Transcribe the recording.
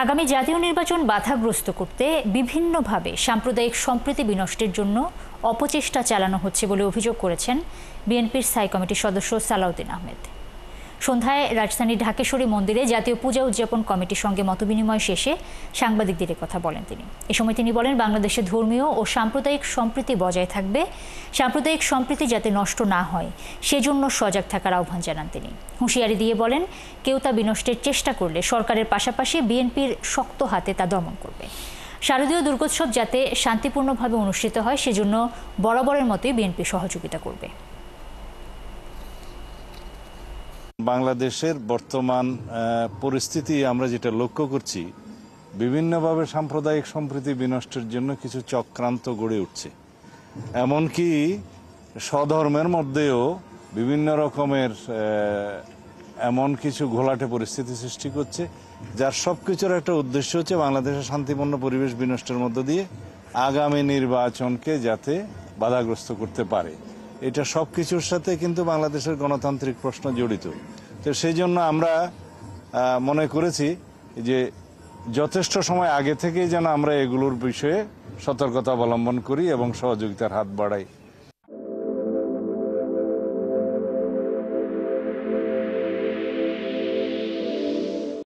আগামী জাতীয় নির্বাচন বাধাগ্রস্ত করতে বিভিন্নভাবে সাম্প্রদায়িক সম্প্রীতি বিনষ্টের জন্য অপচেষ্টা চালানো হচ্ছে বলে অভিযোগ করেছেন বিএনপির স্থায়ী কমিটির সদস্য সালাউদ্দিন আহমেদ। সন্ধ্যায় রাজধানীর ঢাকেশ্বরী মন্দিরে জাতীয় পূজা উদযাপন কমিটির সঙ্গে মতবিনিময় শেষে সাংবাদিকদের কথা বলেন তিনি। এ সময় তিনি বলেন, বাংলাদেশে ধর্মীয় ও সাম্প্রদায়িক সম্প্রীতি বজায় থাকবে, সাম্প্রদায়িক সম্প্রীতি যাতে নষ্ট না হয় সেজন্য সজাগ থাকার আহ্বান জানান তিনি। হুঁশিয়ারি দিয়ে বলেন, কেউ তা বিনষ্টের চেষ্টা করলে সরকারের পাশাপাশি বিএনপির শক্ত হাতে তা দমন করবে। শারদীয় দুর্গোৎসব যাতে শান্তিপূর্ণভাবে অনুষ্ঠিত হয় সেজন্য বরাবরের মতোই বিএনপি সহযোগিতা করবে। বাংলাদেশের বর্তমান পরিস্থিতি আমরা যেটা লক্ষ্য করছি, বিভিন্নভাবে সাম্প্রদায়িক সম্প্রীতি বিনষ্টের জন্য কিছু চক্রান্ত গড়ে উঠছে। এমনকি স্বধর্মের মধ্যেও বিভিন্ন রকমের এমন কিছু ঘোলাটে পরিস্থিতি সৃষ্টি করছে, যার সব কিছুর একটা উদ্দেশ্য হচ্ছে বাংলাদেশের শান্তিপূর্ণ পরিবেশ বিনষ্টের মধ্য দিয়ে আগামী নির্বাচনকে যাতে বাধাগ্রস্ত করতে পারে। এটা সব কিছুর সাথে কিন্তু বাংলাদেশের গণতান্ত্রিক প্রশ্ন জড়িত। তো সেই জন্য আমরা মনে করেছি যে যথেষ্ট সময় আগে থেকেই যেন আমরা এগুলোর বিষয়ে সতর্কতা অবলম্বন করি এবং সহযোগিতার হাত বাড়াই।